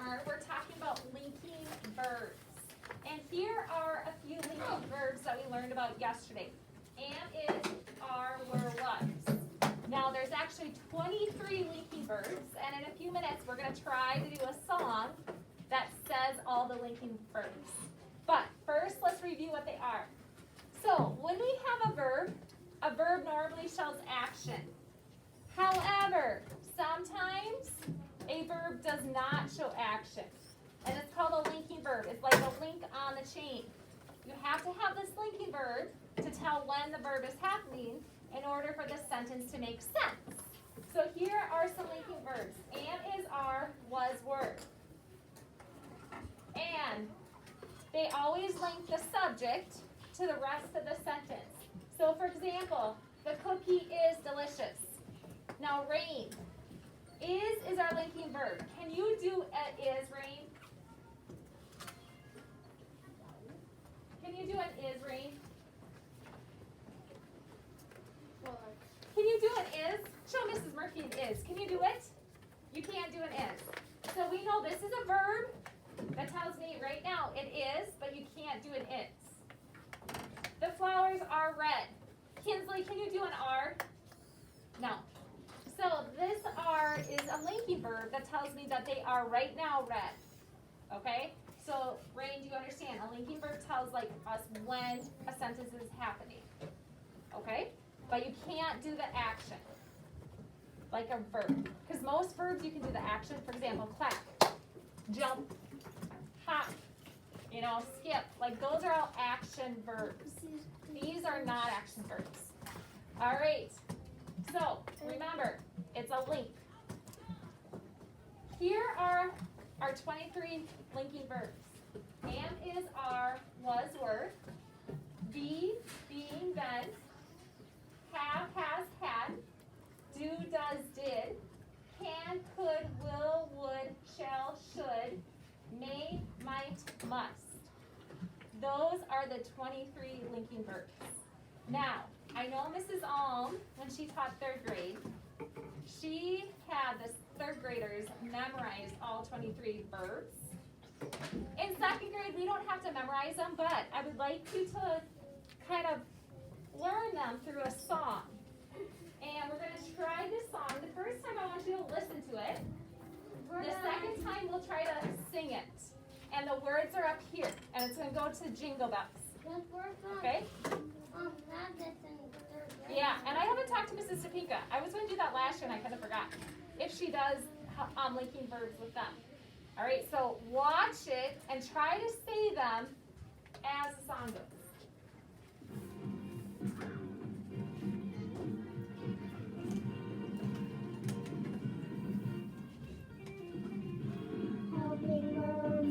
grammar, we're talking about linking verbs. And here are a few linking verbs that we learned about yesterday. Am, is, are, were, was. Now there's actually 23 linking verbs, and in a few minutes we're going to try to do a song that says all the linking verbs. But first, let's review what they are. So when we have a verb normally shows action. However, sometimes a verb does not show action, and it's called a linking verb. It's like a link on the chain. You have to have this linking verb to tell when the verb is happening in order for the sentence to make sense. So here are some linking verbs. Am, is, are, was, were. And they always link the subject to the rest of the sentence. So for example, the cookie is delicious. Now rain. Is our linking verb. Can you do is, Rain? Can you do an is, Rain? Can you do an is? Show Mrs. Murphy an is. Can you do it? You can't do an is. So we know this is a verb that tells me right now it is, but you can't do an is. The flowers are red. Kinsley, can you do an are? No. So this are is a linking verb that tells me that they are right now red. Okay? So Rain, do you understand? A linking verb tells like us when a sentence is happening. Okay? But you can't do the action like a verb. Because most verbs you can do the action. For example, clap, jump, hop, skip. Like those are all action verbs. These are not action verbs. All right. So remember, it's a link. Here are our 23 linking verbs. Am, is, are, was, were. Be, being, been. Have, has, had. Do, does, did. Can, could, will, would, shall, should. May, might, must. Those are the 23 linking verbs. Now, I know Mrs. Alm, when she taught third grade, she had the third graders memorize all 23 verbs. In second grade, we don't have to memorize them, but I would like you to kind of learn them through a song. And we're going to try this song. The first time I want you to listen to it. The second time we'll try to sing it. And the words are up here. And it's going to go to Jingle Bells. Okay? Yeah, and I haven't talked to Mrs. Topeka. I was going to do that last year and I kind of forgot. If she does linking verbs with them. All right, so watch it and try to say them as the song goes.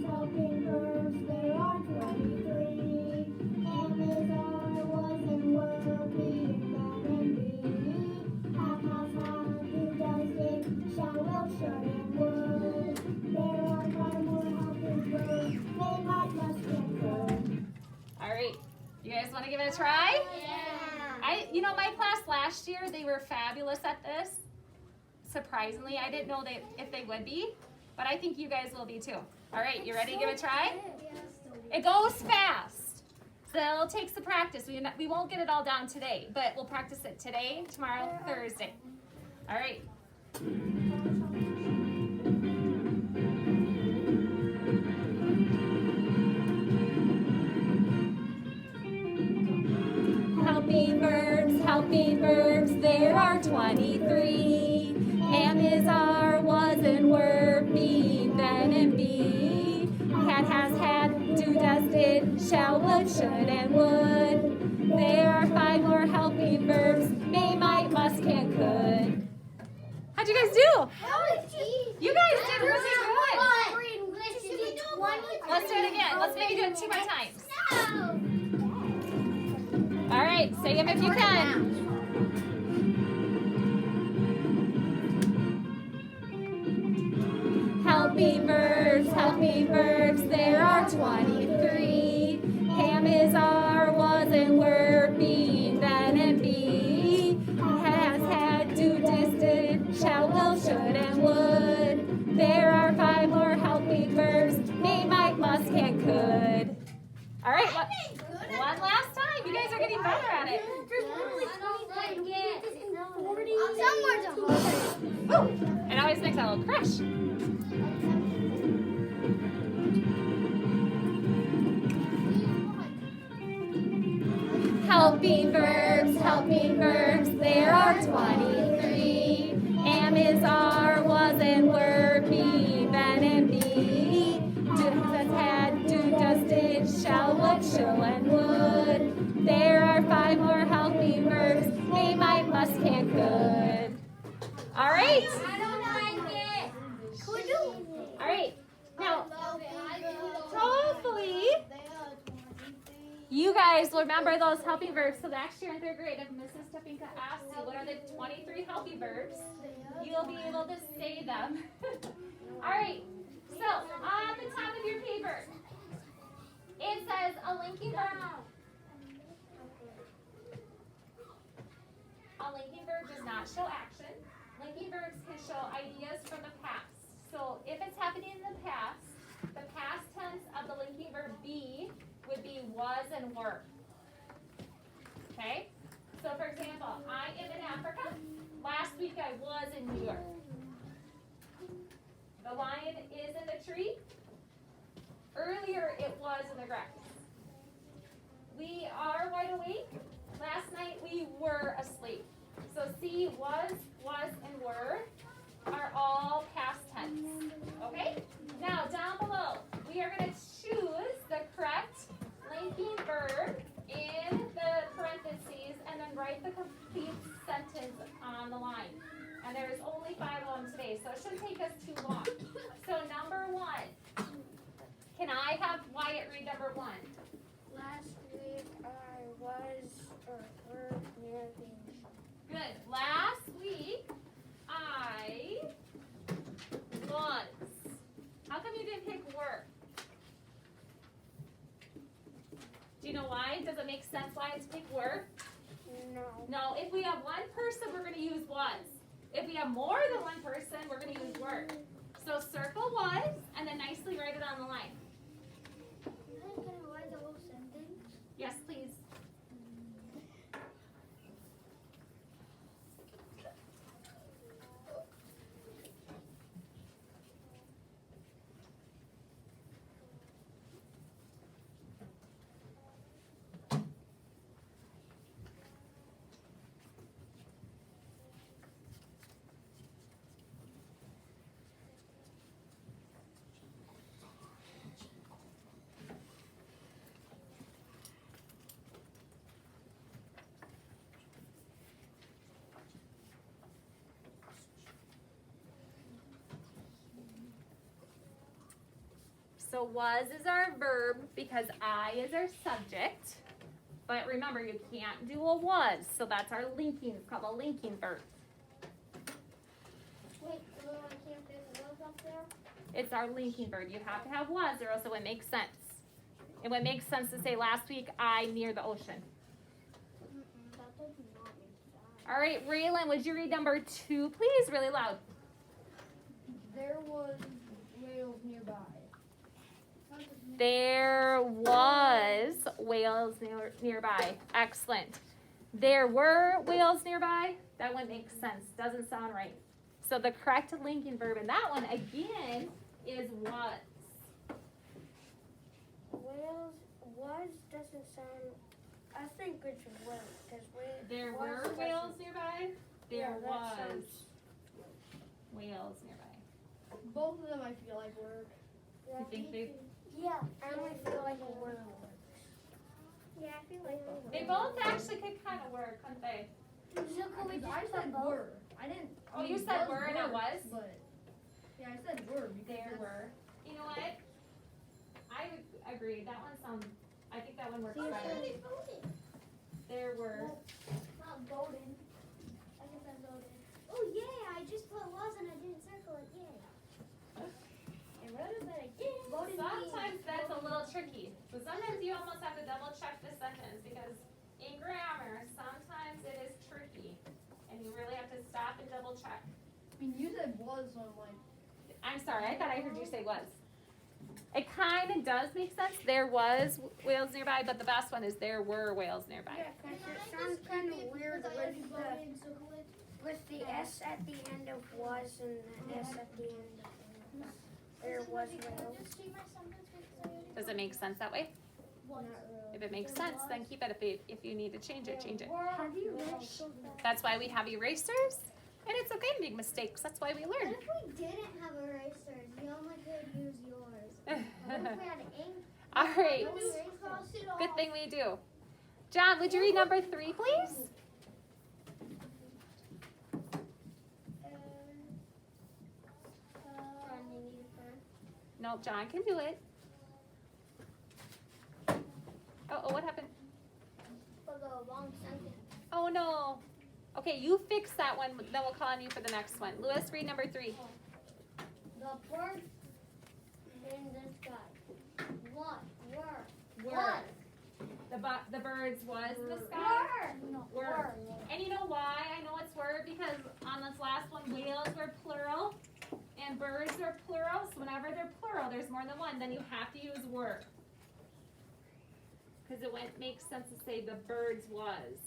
Helping verbs, there are 23. Am, is, are, was, and were, being, been, and be. Have, has, had, do, does, did, shall, will, should, and would. There are 5 more helping verbs. May, might, must, and could. All right, you guys want to give it a try? Yeah. My class last year, they were fabulous at this. Surprisingly, I didn't know if they would be, but I think you guys will be too. All right, you ready to give it a try? It goes fast, so it'll take some practice. We won't get it all down today, but we'll practice it today, tomorrow, Thursday. All right. Helping verbs, there are 23. Am, is, are, was, and were, being, been, and be. Had, has, had, do, does, did, shall, would, should, and would. There are 5 more helping verbs, may, might, must, can, could. How'd you guys do? You guys did really good. Let's do it again. Let's maybe do it 2 more times. All right, say them if you can. Helping verbs, there are 23. Am, is, are, was, and were, being, been, and be. Has, had, do, did, shall, will, should, and would. There are 5 more helping little crush. Helping verbs, there are 23. Am is are, was and were, be, been and be. Do, has, had, do, just, did, shall, would, show, and would. There are 5 more helping verbs, may, might, must, can, could. All right. I don't like it. All right. Now, hopefully, you guys will remember those helping verbs. So next year in 3rd grade, if Mrs. Topinka asks you what are the 23 helping verbs, you'll be able to say them. All right. So on the top of your paper, it says a linking verb. A linking verb does not show action. Linking verbs can show ideas from the past. So if it's happening in the past tense of the linking verb be would be was and were. Okay? So for example, I am in Africa. Last week I was in New York. The lion is in the tree. Earlier it was in the grass. We are wide awake. Last night we were asleep. So see, was, and were are all past tense. Okay? Now down below, we are going to choose the correct linking verb in the parentheses and then write the complete sentence on the line. And there's only 5 of them today, so it shouldn't take us too long. So number 1, can I have Wyatt read number 1? Last week I was or were near the Good. Last week, I was. How come you didn't pick were? Do you know why? Does it make sense why it's pick were? No. No, if we have one person, we're going to use was. If we have more than one person, we're going to use were. So circle was, and then nicely write it on the line. Can I write the whole sentence? Yes, please. So was is our verb because I is our subject. But remember, you can't do a was, so that's our linking. It's called a linking verb. Wait, so I can't fit was up there? It's our linking verb. You have to have was or else it would make sense. It would make sense to say last week I near the ocean. That does not make sense. All right, Raylan, would you read number 2, please, really loud? There was whales nearby. There was whales nearby. Excellent. There were whales nearby. That one makes sense. Doesn't sound right. So the correct linking verb in that one, again, is was. Whales was doesn't sound. I think it's was because There was were doesn't- whales nearby. There Yeah, that was sounds- whales nearby. Both of them I feel like were. Yeah, You think they? Yeah, I only feel like a word. Yeah, I feel like They both actually could kind of work, couldn't they? So could we Because I just said put both? were. I didn't. Oh, you said were and I was? But yeah, I said were because There that's- were. You know what? I agree. That one sounds. I think that one works See, better. There were. Not voted. I guess I voted. Oh yeah, I just put was and I didn't circle it. Yay. I wrote it, but I didn't. Voted Sometimes that's a little tricky. So sometimes you almost have to double check the sentence because in grammar, sometimes it is tricky. And you really have to stop and double check. I mean, you said was, so I'm like. I'm sorry, I thought I heard you say was. It kind of does make sense. There was whales nearby, but the best one is there were whales nearby. Yeah, 'cause it sounds kind of weird with With the S at the end of was and the S at the end of there was will. Does it make sense that way? Not really. If it makes sense, then keep it. If you need to change it, change it. Have you read? That's why we have erasers, and it's okay to make mistakes. That's why we What learn. if we didn't have erasers? You only could use yours. What if we had ink? All right. Don't erase cross it off. Good thing we do. John, would you read number 3, please? No, John can do it. Oh, what happened? For the long sentence. Oh no. Okay, you fix that one, then we'll call on you for the next one. Lewis, read number 3. The bird in the sky. What? Were. Were. The birds was in the sky. Were. And you know why I know it's were? Because on this last one, whales were plural and birds are plural. So whenever they're plural, there's more than one, then you have to use were. Because it makes sense to say the birds was.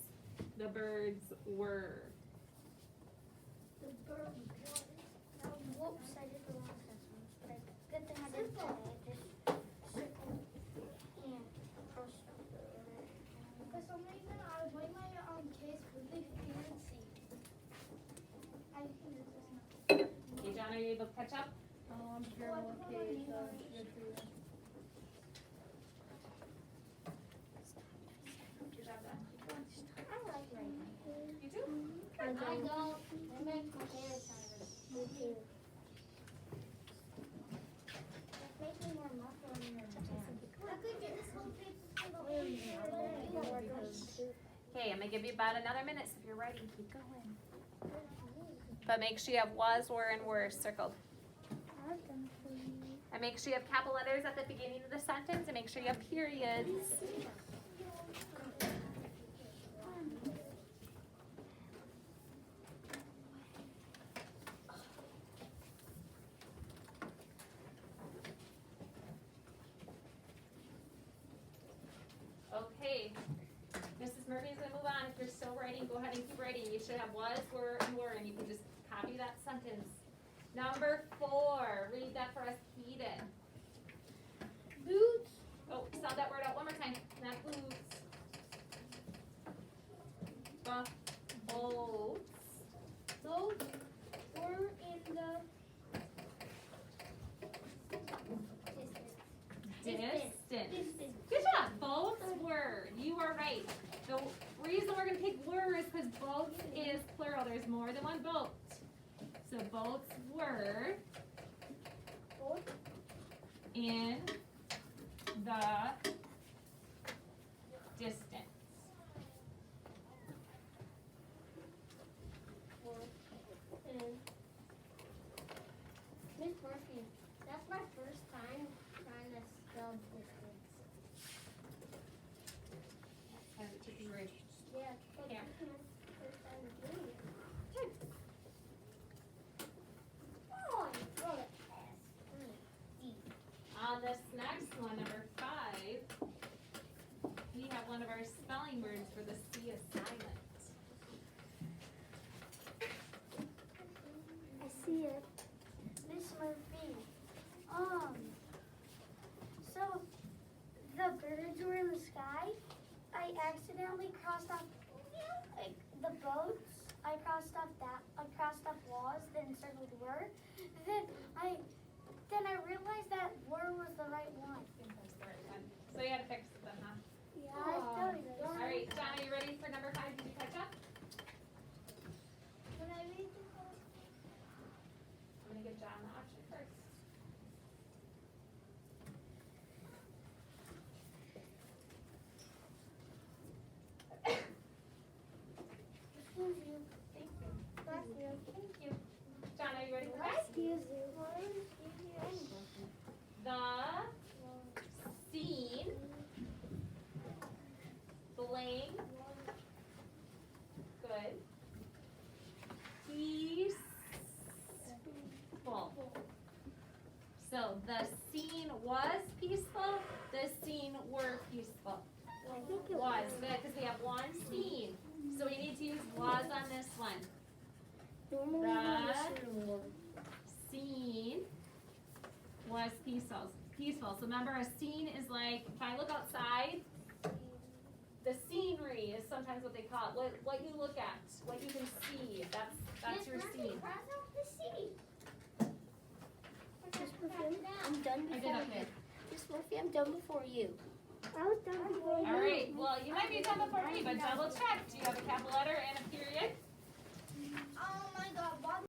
The birds were. The bird was. Whoops, I did the wrong assessment. But good thing I didn't say it. Just circle and cross. For some reason, I was wearing my case really fancy. I think it's just not. Okay, John, are you able to catch up? I'm sure I'm okay. Good job, John. I like writing. You do? I don't. It makes my favorite sound. Me too. It makes me more muscle in your hand. I could get this whole paper for the whole year. Okay, I'm gonna give you about another minute, so if you're writing, keep going. But make sure you have was, were, and were circled. And make sure you have capital letters at the beginning of the sentence, and make sure you have periods. Okay, Mrs. Murphy's gonna move on. If you're still writing, go ahead and keep writing. You should have was, were, and were, and you can just copy that sentence. Number 4, read that for us, Keaton. Boots. Oh, sound that word out one more time. Not boots. Boats. Those were in the Distance. Good job. Boats were. You are right. The reason we're going to pick were is because boats is plural. There's more than one boat. So boats were in the distance. Miss Murphy, that's my first time trying to spell distance. As it took you right. Yeah, but Yeah. this is my first time doing it. Good. Oh, I wrote it S. On this next one, number 5, we have one of our spelling words for the C is silent. I see it. Miss Murphy. So the birds were in the sky. I accidentally crossed off like the boats. I crossed off that. I crossed off was, then circled were. Then I realized that were was the right one. That's the right one. So you had to fix it then, huh? Yeah, I still did. All right, John, are you ready for number 5? Did you catch up? When I read the I'm gonna give John the option first. excuse you. Thank you. Bless you. Thank you. John, are you ready for Excuse 5? you. The scene blank. Good. Peaceful. So the scene was peaceful. The scene were peaceful. I think it Was good because we have one scene. So we need to use was on this one. Normally The scene was peaceful. Peaceful. So remember, a scene is like, if I look outside, the scenery is sometimes what they call it. What you look at, what you can see. That's your scene. Miss Murphy, I'm done I did before okay. you. Miss Murphy, I'm done before you. I was done before you. All right. Well, you might be done before me, but double check. Do you have a capital letter and a period?